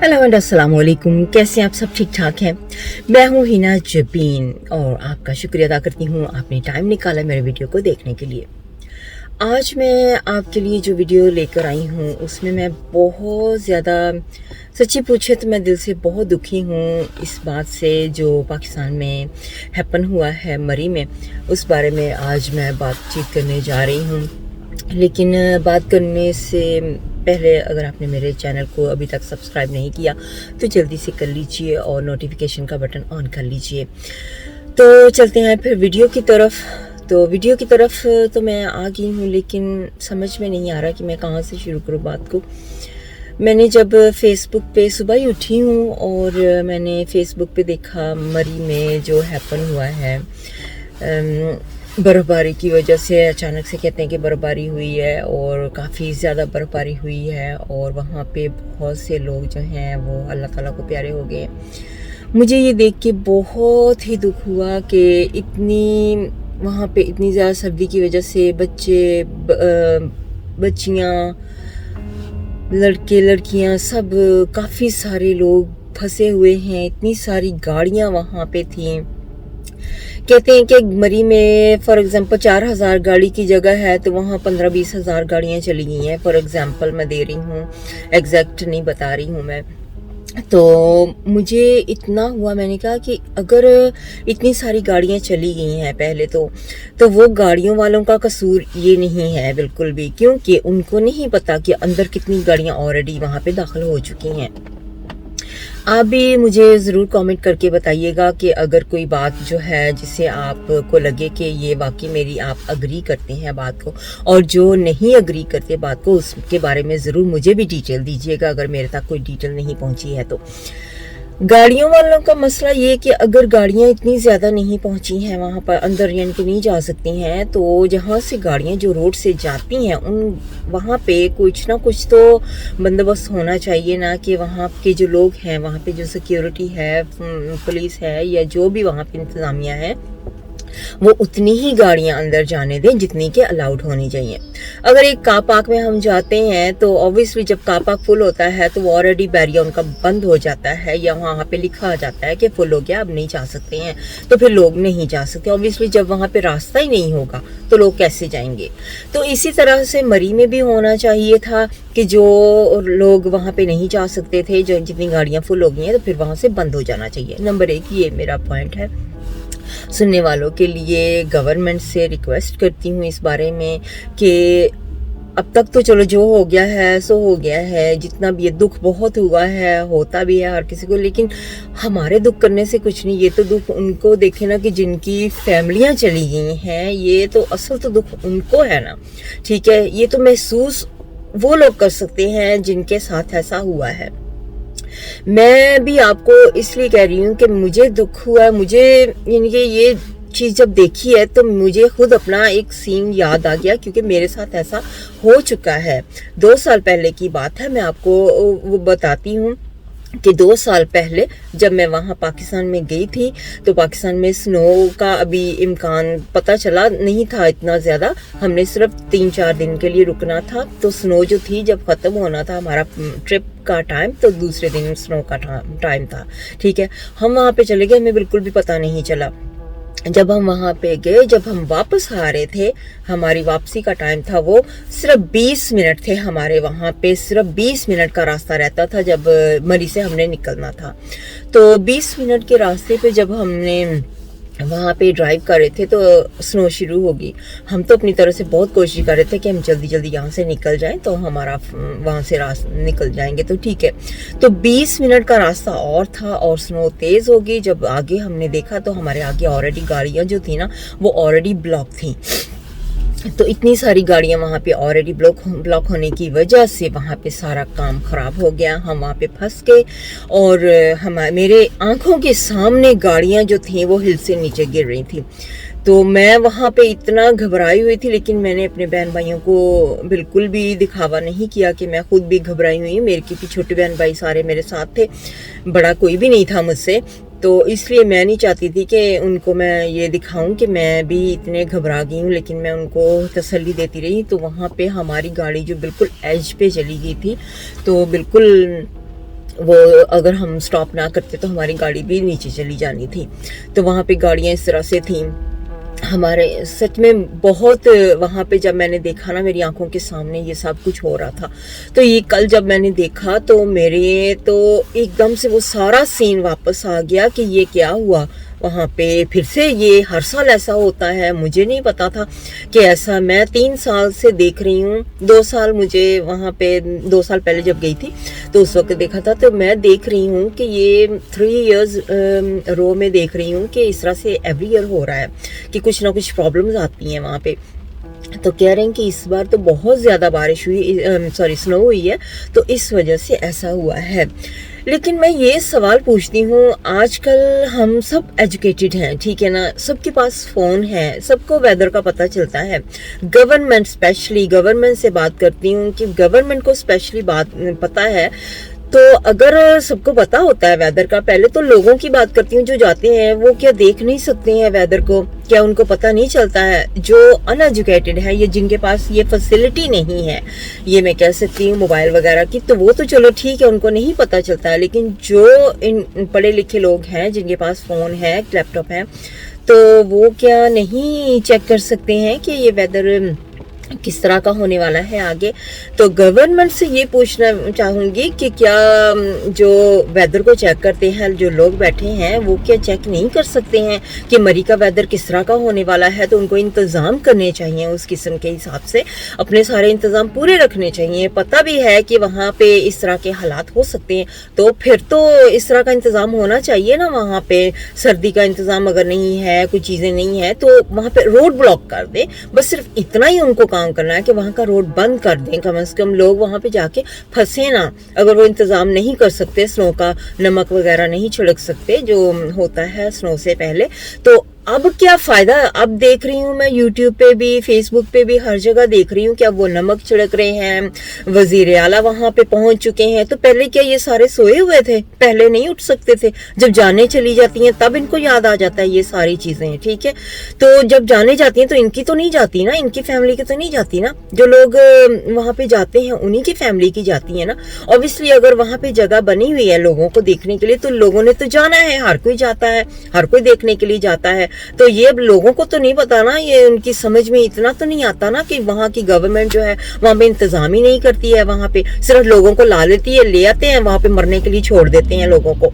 Hello and अस्सलाम वालेकुम। कैसे हैं आप? सब ठीक ठाक हैं। मैं हूँ हिना जबीन और आपका शुक्रिया अदा करती हूँ आपने टाइम निकाला मेरे वीडियो को देखने के लिए। आज मैं आपके लिए जो वीडियो लेकर आई हूँ उसमें मैं बहुत ज़्यादा, सच्ची पूछे तो मैं दिल से बहुत दुखी हूँ इस बात से जो पाकिस्तान में हैपन हुआ है मरी में। उस बारे में आज मैं बातचीत करने जा रही हूँ, लेकिन बात करने से पहले अगर आपने मेरे चैनल को अभी तक सब्सक्राइब नहीं किया तो जल्दी से कर लीजिए और नोटिफिकेशन का बटन ऑन कर लीजिए। तो चलते हैं फिर वीडियो की तरफ। तो मैं आ गई हूँ, लेकिन समझ में नहीं आ रहा कि मैं कहाँ से शुरू करूँ बात को। मैंने जब फेसबुक पे सुबह ही उठी हूँ और मैंने फेसबुक पे देखा मरी में जो हैपन हुआ है, बर्फ़बारी की वजह से अचानक से कहते हैं कि बर्फ़बारी हुई है और काफ़ी ज़्यादा बर्फ़बारी हुई है और वहाँ पे बहुत से लोग जो हैं वो अल्लाह ताला को प्यारे हो गए। मुझे ये देख के बहुत ही दुख हुआ कि वहाँ पे इतनी ज़्यादा सर्दी की वजह से बच्चे, बच्चियाँ, लड़के लड़कियाँ सब काफ़ी सारे लोग फंसे हुए हैं। इतनी सारी गाड़ियाँ वहाँ पे थी। कहते हैं कि मरी में फॉर एग्ज़ाम्पल 4000 गाड़ी की जगह है तो वहाँ 15-20 हज़ार गाड़ियाँ चली गई हैं। फॉर एग्ज़ाम्पल मैं दे रही हूँ, एग्जैक्ट नहीं बता रही हूँ मैं। तो मुझे इतना हुआ, मैंने कहा कि अगर इतनी सारी गाड़ियाँ चली गई हैं पहले तो वो गाड़ियों वालों का कसूर ये नहीं है बिल्कुल भी, क्योंकि उनको नहीं पता कि अंदर कितनी गाड़ियाँ ऑलरेडी वहाँ पे दाखिल हो चुकी हैं। आप भी मुझे ज़रूर कमेंट करके बताइएगा कि अगर कोई बात जो है जिससे आपको लगे कि ये वाकई मेरी आप अग्री करते हैं बात को, और जो नहीं अग्री करते बात को उसके बारे में ज़रूर मुझे भी डिटेल दीजिएगा अगर मेरे तक कोई डिटेल नहीं पहुंची है तो। गाड़ियों वालों का मसला ये कि अगर गाड़ियाँ इतनी ज़्यादा नहीं पहुंची हैं वहाँ पर अंदर, यानी कि नहीं जा सकती हैं, तो जहाँ से गाड़ियाँ जो रोड से जाती हैं वहाँ पे कुछ ना कुछ तो बंदोबस्त होना चाहिए ना, कि वहाँ के जो लोग हैं, वहाँ पे जो सिक्योरिटी है, पुलिस है या जो भी वहाँ पे इंतज़ामिया है, वो उतनी ही गाड़ियां अंदर जाने दें जितनी के अलाउड होनी चाहिए। अगर एक कार पार्क में हम जाते हैं तो ऑब्वियसली जब कार पार्क फुल होता है तो वो ऑलरेडी बैरियर उनका बंद हो जाता है या वहाँ पे लिखा आ जाता है कि फुल हो गया, अब नहीं जा सकते हैं, तो फिर लोग नहीं जा सकते। ऑब्वियसली जब वहाँ पे रास्ता ही नहीं होगा तो लोग कैसे जाएंगे। तो इसी तरह से मरी में भी होना चाहिए था कि जो लोग वहाँ पे नहीं जा सकते थे, जो जितनी गाड़ियाँ फुल हो गई हैं, तो फिर वहाँ से बंद हो जाना चाहिए। नंबर 1 ये मेरा पॉइंट है। सुनने वालों के लिए गवर्नमेंट से रिक्वेस्ट करती हूँ इस बारे में कि अब तक तो चलो जो हो गया है सो हो गया है, जितना भी ये दुख बहुत हुआ है, होता भी है हर किसी को, लेकिन हमारे दुख करने से कुछ नहीं। ये तो दुख उनको देखे ना कि जिनकी फैमिलियां चली गई हैं, ये तो असल तो दुख उनको है ना, ठीक है। ये तो महसूस वो लोग कर सकते हैं जिनके साथ ऐसा हुआ है। मैं भी आपको इसलिए कह रही हूँ कि मुझे दुख हुआ, मुझे यानी कि ये चीज़ जब देखी है तो मुझे खुद अपना एक सीन याद आ गया, क्योंकि मेरे साथ ऐसा हो चुका है। 2 साल पहले की बात है, मैं आपको वो बताती हूँ कि 2 साल पहले जब मैं वहाँ पाकिस्तान में गई थी तो पाकिस्तान में स्नो का अभी इम्कान पता चला नहीं था इतना ज़्यादा। हमने सिर्फ 3-4 दिन के लिए रुकना था, तो स्नो जो थी जब ख़त्म होना था हमारा ट्रिप का टाइम, तो दूसरे दिन स्नो का टाइम था, ठीक है। हम वहाँ पे चले गए, हमें बिल्कुल भी पता नहीं चला। जब हम वहाँ पे गए, जब हम वापस आ रहे थे, हमारी वापसी का टाइम था वो सिर्फ 20 मिनट थे हमारे वहाँ पे, सिर्फ 20 मिनट का रास्ता रहता था जब मरी से हमने निकलना था। तो 20 मिनट के रास्ते पे जब हमने वहाँ पे ड्राइव कर रहे थे तो स्नो शुरू होगी। हम तो अपनी तरफ से बहुत कोशिश कर रहे थे कि हम जल्दी जल्दी यहाँ से निकल जाएं तो हमारा वहाँ से निकल जाएंगे तो ठीक है। तो 20 मिनट का रास्ता और था और स्नो तेज़ होगी। जब आगे हमने देखा तो हमारे आगे ऑलरेडी गाड़ियाँ जो थी ना वो ऑलरेडी ब्लॉक थी। तो इतनी सारी गाड़ियां वहाँ पे ऑलरेडी ब्लॉक होने की वजह से वहाँ पे सारा काम ख़राब हो गया। हम वहाँ पे फंस गए और मेरे आंखों के सामने गाड़ियां जो थी वो हिल से नीचे गिर रही थी। तो मैं वहाँ पे इतना घबराई हुई थी, लेकिन मैंने अपने बहन भाइयों को बिल्कुल भी दिखावा नहीं किया कि मैं खुद भी घबराई हुई हूँ। मेरे क्योंकि छोटे बहन भाई सारे मेरे साथ थे, बड़ा कोई भी नहीं था मुझसे, तो इसलिए मैं नहीं चाहती थी कि उनको मैं ये दिखाऊं कि मैं भी इतने घबरा गई हूँ, लेकिन मैं उनको तसल्ली देती रही। तो वहाँ पे हमारी गाड़ी जो बिल्कुल एज पे चली गई थी, तो बिल्कुल वो अगर हम स्टॉप ना करते तो हमारी गाड़ी भी नीचे चली जानी थी। तो वहाँ पे गाड़ियाँ इस तरह से थीं हमारे, सच में बहुत, वहाँ पे जब मैंने देखा ना मेरी आंखों के सामने ये सब कुछ हो रहा था। तो ये कल जब मैंने देखा तो मेरे तो एकदम से वो सारा सीन वापस आ गया कि ये क्या हुआ वहाँ पे। फिर से ये हर साल ऐसा होता है, मुझे नहीं पता था कि ऐसा, मैं 3 साल से देख रही हूँ। 2 साल मुझे वहाँ पे 2 साल पहले जब गई थी तो उस वक्त देखा था, तो मैं देख रही हूँ कि ये 3 इयर्स रो में देख रही हूँ कि इस तरह से एवरी ईयर हो रहा है कि कुछ ना कुछ प्रॉब्लम्स आती हैं वहाँ पे। तो कह रहे हैं कि इस बार तो बहुत ज़्यादा बारिश हुई, स्नो हुई है, तो इस वजह से ऐसा हुआ है। लेकिन मैं ये सवाल पूछती हूँ, आजकल हम सब एजुकेटेड हैं, ठीक है ना, सबके पास फ़ोन है, सबको वेदर का पता चलता है। गवर्नमेंट स्पेशली, गवर्नमेंट से बात करती हूँ कि गवर्नमेंट को स्पेशली बात पता है। तो अगर सबको पता होता है वेदर का, पहले तो लोगों की बात करती हूँ जो जाते हैं, वो क्या देख नहीं सकते हैं वेदर को? क्या उनको पता नहीं चलता है? जो अनएजुकेटेड है, ये जिनके पास ये फैसिलिटी नहीं है, ये मैं कह सकती हूँ मोबाइल वगैरह की, तो वो तो चलो ठीक है, उनको नहीं पता चलता है। लेकिन जो इन पढ़े लिखे लोग हैं जिनके पास फ़ोन है, लैपटॉप है, तो वो क्या नहीं चेक कर सकते हैं कि ये वेदर किस तरह का होने वाला है आगे? तो गवर्नमेंट से ये पूछना चाहूँगी कि क्या जो वेदर को चेक करते हैं जो लोग बैठे हैं, वो क्या चेक नहीं कर सकते हैं कि मरी का वेदर किस तरह का होने वाला है? तो उनको इंतज़ाम करने चाहिए, उस किस्म के हिसाब से अपने सारे इंतज़ाम पूरे रखने चाहिए। पता भी है कि वहाँ पे इस तरह के हालात हो सकते हैं, तो फिर तो इस तरह का इंतज़ाम होना चाहिए ना वहाँ पे। सर्दी का इंतज़ाम अगर नहीं है, कोई चीज़ें नहीं है, तो वहाँ पे रोड ब्लॉक कर दें। बस सिर्फ इतना ही उनको काम करना है कि वहाँ का रोड बंद कर दें। कम से कम लोग वहाँ पे जाके फंसे ना। अगर वो इंतज़ाम नहीं कर सकते, स्नो का नमक वगैरह नहीं छिड़क सकते जो होता है स्नो से पहले, तो अब क्या फ़ायदा? अब देख रही हूँ मैं यूट्यूब पे भी, फेसबुक पे भी, हर जगह देख रही हूँ कि अब वो नमक छिड़क रहे हैं, वज़ीर आला वहाँ पे पहुँच चुके हैं। तो पहले क्या ये सारे सोए हुए थे? पहले नहीं उठ सकते थे? जब जाने चली जाती हैं तब इनको याद आ जाता है ये सारी चीज़ें, ठीक है। तो जब जाने जाती हैं तो इनकी तो नहीं जाती ना, इनकी फैमिली की तो नहीं जाती ना। जो लोग वहाँ पे जाते हैं उन्हीं की फैमिली की जाती है ना। ऑब्वियसली अगर वहाँ पे जगह बनी हुई है लोगों को देखने के लिए, तो लोगों ने तो जाना है, हर कोई जाता है, हर कोई देखने के लिए जाता है। तो ये अब लोगों को तो नहीं पता ना, ये उनकी समझ में इतना तो नहीं आता ना कि वहाँ की गवर्नमेंट जो है वहाँ पे इंतजाम ही नहीं करती है। वहाँ पे सिर्फ लोगों को ला लेती है, ले आते हैं, वहाँ पे मरने के लिए छोड़ देते हैं लोगों को।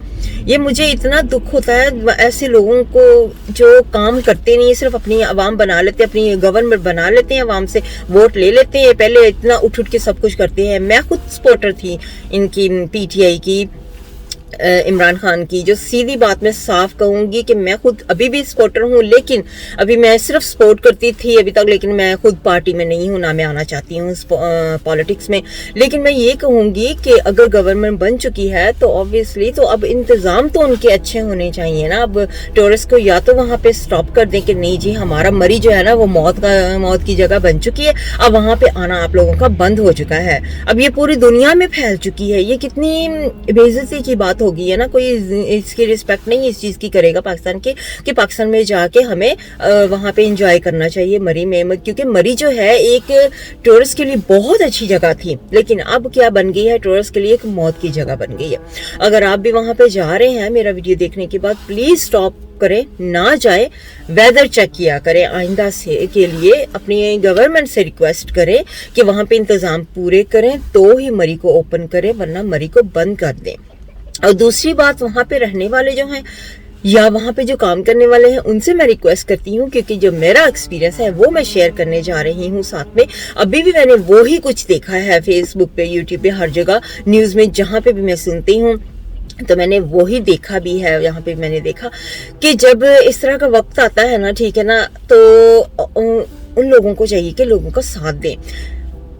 ये मुझे इतना दुख होता है ऐसे लोगों को जो काम करते नहीं, सिर्फ अपनी आवाम बना लेते हैं, अपनी गवर्नमेंट बना लेते हैं, आवाम से वोट ले लेते हैं, पहले इतना उठ उठ के सब कुछ करते हैं। मैं खुद सपोर्टर थी इनकी, पीटीआई की, इमरान खान की। जो सीधी बात मैं साफ कहूंगी कि मैं खुद अभी भी सपोर्टर हूं, लेकिन अभी मैं सिर्फ सपोर्ट करती थी अभी तक, लेकिन मैं खुद पार्टी में नहीं हूं, ना मैं आना चाहती हूँ पॉलिटिक्स में। लेकिन मैं ये कहूंगी कि अगर गवर्नमेंट बन चुकी है तो ऑब्वियसली तो अब इंतजाम तो उनके अच्छे होने चाहिए ना। अब टूरिस्ट को या तो वहाँ पे स्टॉप कर दें कि नहीं जी, हमारा मरी जो है ना वो मौत की जगह बन चुकी है, अब वहाँ पे आना आप लोगों का बंद हो चुका है। अब ये पूरी दुनिया में फैल चुकी है। ये कितनी बेइज्जती की बात होगी है ना। कोई इसकी रिस्पेक्ट नहीं इस चीज की करेगा पाकिस्तान की कि पाकिस्तान में जाके हमें वहां पे एंजॉय करना चाहिए मरी में, क्योंकि मरी जो है एक टूरिस्ट के लिए बहुत अच्छी जगह थी, लेकिन अब क्या बन गई है, टूरिस्ट के लिए एक मौत की जगह बन गई है। अगर आप भी वहां पे जा रहे हैं मेरा वीडियो देखने के बाद, प्लीज स्टॉप करें, ना जाए, वेदर चेक किया करें। आइंदा से के लिए अपनी गवर्नमेंट से रिक्वेस्ट करें कि वहां पे इंतजाम पूरे करें, तो ही मरी को ओपन करें, वरना मरी को बंद कर दें। और दूसरी बात, वहाँ पे रहने वाले जो हैं या वहाँ पे जो काम करने वाले हैं, उनसे मैं रिक्वेस्ट करती हूँ, क्योंकि जो मेरा एक्सपीरियंस है वो मैं शेयर करने जा रही हूँ साथ में। अभी भी मैंने वो ही कुछ देखा है फेसबुक पे, यूट्यूब पे, हर जगह न्यूज़ में, जहाँ पे भी मैं सुनती हूँ, तो मैंने वो ही देखा भी है। यहाँ पे मैंने देखा कि जब इस तरह का वक्त आता है ना, ठीक है ना, तो उन लोगों को चाहिए कि लोगों का साथ दें।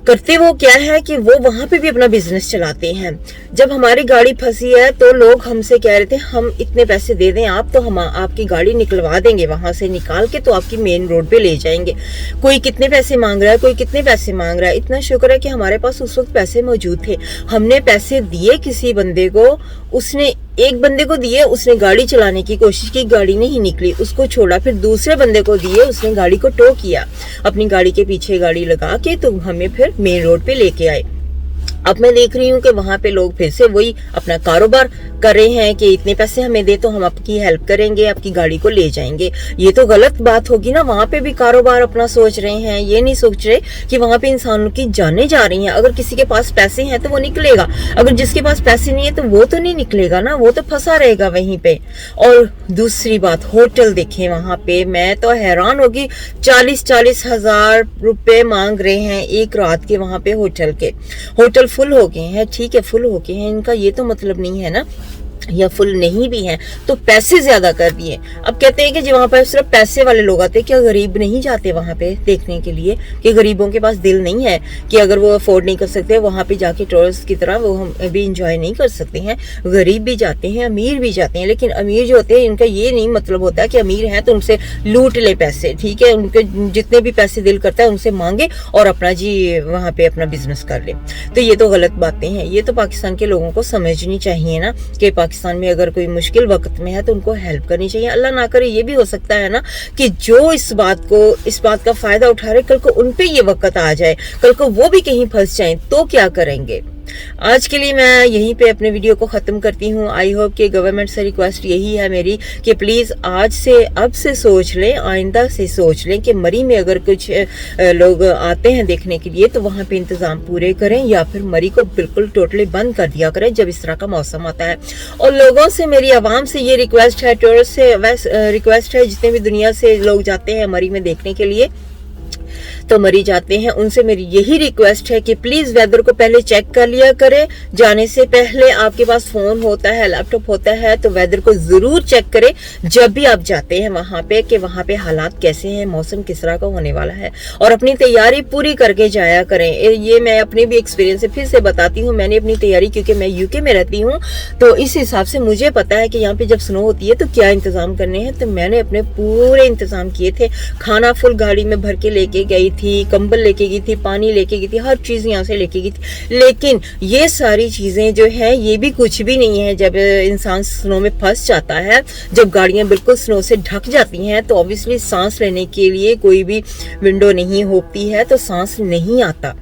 करते वो क्या है कि वो वहां पे भी अपना बिजनेस चलाते हैं। जब हमारी गाड़ी फंसी है तो लोग हमसे कह रहे थे हम इतने पैसे दे दें आप, तो हम आपकी गाड़ी निकलवा देंगे, वहां से निकाल के तो आपकी मेन रोड पे ले जाएंगे। कोई कितने पैसे मांग रहा है, कोई कितने पैसे मांग रहा है। इतना शुक्र है कि हमारे पास उस वक्त पैसे मौजूद थे। हमने पैसे दिए किसी बंदे को, उसने एक बंदे को दिए, उसने गाड़ी चलाने की कोशिश की, गाड़ी नहीं निकली, उसको छोड़ा। फिर दूसरे बंदे को दिए, उसने गाड़ी को टो किया, अपनी गाड़ी के पीछे गाड़ी लगा के, तो हमें फिर मेन रोड पे लेके आए। अब मैं देख रही हूँ कि वहां पे लोग फिर से वही अपना कारोबार कर रहे हैं कि इतने पैसे हमें दे तो हम आपकी हेल्प करेंगे, आपकी गाड़ी को ले जाएंगे। ये तो गलत बात होगी ना। वहां पे भी कारोबार अपना सोच रहे हैं, ये नहीं सोच रहे कि वहां पे इंसानों की जानें जा रही हैं। अगर किसी के पास पैसे हैं तो वो निकलेगा, अगर जिसके पास पैसे नहीं है तो वो तो नहीं निकलेगा ना, वो तो फंसा रहेगा वहीं पे। और दूसरी बात, होटल देखें वहां पे, मैं तो हैरान होगी, 40-40 हजार रुपए मांग रहे हैं एक रात के वहां पे होटल के। होटल फुल हो गए हैं, ठीक है फुल हो गए हैं, इनका ये तो मतलब नहीं है ना, या फुल नहीं भी हैं तो पैसे ज्यादा कर दिए। अब कहते हैं कि जी वहां पर सिर्फ पैसे वाले लोग आते हैं, क्या गरीब नहीं जाते वहां पे देखने के लिए? कि गरीबों के पास दिल नहीं है कि अगर वो अफोर्ड नहीं कर सकते वहां पे जाके टूरिस्ट की तरह वो हम भी इंजॉय नहीं कर सकते हैं? गरीब भी जाते हैं, अमीर भी जाते हैं, लेकिन अमीर जो होते हैं इनका ये नहीं मतलब होता है कि अमीर है तो उनसे लूट ले पैसे, ठीक है, उनके जितने भी पैसे दिल करता है उनसे मांगे और अपना जी वहां पे अपना बिजनेस कर ले। तो ये तो गलत बातें हैं, ये तो पाकिस्तान के लोगों को समझनी चाहिए ना कि पाकिस्तान में अगर कोई मुश्किल वक्त में है तो उनको हेल्प करनी चाहिए। अल्लाह ना करे ये भी हो सकता है ना कि जो इस बात का फायदा उठा रहे, कल को उन पे ये वक्त आ जाए, कल को वो भी कहीं फंस जाएं तो क्या करेंगे? आज के लिए मैं यहीं पे अपने वीडियो को ख़त्म करती हूँ। आई होप कि गवर्नमेंट से रिक्वेस्ट यही है मेरी कि प्लीज़ आज से अब से सोच लें, आइंदा से सोच लें कि मरी में अगर कुछ लोग आते हैं देखने के लिए तो वहाँ पे इंतज़ाम पूरे करें, या फिर मरी को बिल्कुल टोटली बंद कर दिया करें जब इस तरह का मौसम आता है। और लोगों से, मेरी आवाम से ये रिक्वेस्ट है, टूरिस्ट से रिक्वेस्ट है, जितने भी दुनिया से लोग जाते हैं मरी में देखने के लिए तो मरी जाते हैं, उनसे मेरी यही रिक्वेस्ट है कि प्लीज वेदर को पहले चेक कर लिया करें। जाने से पहले आपके पास फोन होता है, लैपटॉप होता है, तो वेदर को जरूर चेक करें जब भी आप जाते हैं वहां पे कि वहां पे हालात कैसे हैं, मौसम किस तरह का होने वाला है, और अपनी तैयारी पूरी करके जाया करें। ये मैं अपने भी एक्सपीरियंस से फिर से बताती हूँ, मैंने अपनी तैयारी, क्योंकि मैं यूके में रहती हूँ तो इस हिसाब से मुझे पता है कि यहाँ पे जब स्नो होती है तो क्या इंतजाम करने हैं। तो मैंने अपने पूरे इंतजाम किए थे, खाना फुल गाड़ी में भर के लेके गई थी, कंबल लेके गई थी, पानी लेके गई थी, हर चीज यहाँ से लेके गई थी। लेकिन ये सारी चीजें जो है ये भी कुछ भी नहीं है जब इंसान स्नो में फंस जाता है। जब गाड़ियां बिल्कुल स्नो से ढक जाती हैं तो ऑब्वियसली सांस लेने के लिए कोई भी विंडो नहीं होती है, तो सांस नहीं आता,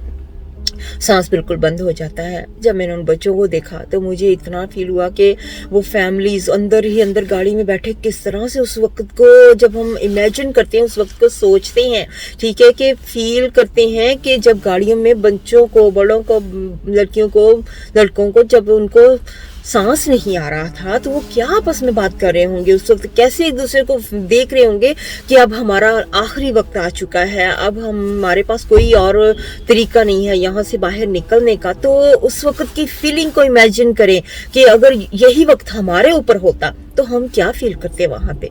सांस बिल्कुल बंद हो जाता है। जब मैंने उन बच्चों को देखा तो मुझे इतना फील हुआ कि वो फैमिलीज अंदर ही अंदर गाड़ी में बैठे किस तरह से उस वक्त को जब हम इमेजिन करते हैं, उस वक्त को सोचते हैं, ठीक है, कि फील करते हैं कि जब गाड़ियों में बच्चों को, बड़ों को, लड़कियों को, लड़कों को जब उनको सांस नहीं आ रहा था तो वो क्या आपस में बात कर रहे होंगे उस वक्त, कैसे एक दूसरे को देख रहे होंगे कि अब हमारा आखिरी वक्त आ चुका है, अब हमारे पास कोई और तरीका नहीं है यहाँ से बाहर निकलने का। तो उस वक्त की फीलिंग को इमेजिन करें कि अगर यही वक्त हमारे ऊपर होता तो हम क्या फील करते वहां पे।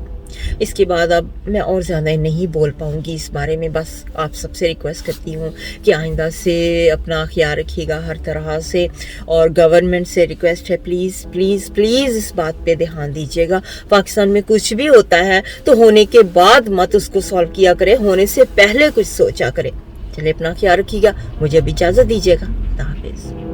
इसके बाद अब मैं और ज़्यादा नहीं बोल पाऊंगी इस बारे में, बस आप सबसे रिक्वेस्ट करती हूँ कि आइंदा से अपना ख्याल रखिएगा हर तरह से, और गवर्नमेंट से रिक्वेस्ट है प्लीज़ प्लीज़ प्लीज़ इस बात पे ध्यान दीजिएगा। पाकिस्तान में कुछ भी होता है तो होने के बाद मत उसको सॉल्व किया करें, होने से पहले कुछ सोचा करें। चलिए अपना ख्याल रखिएगा, मुझे अब इजाज़त दीजिएगा। खुदा हाफिज़।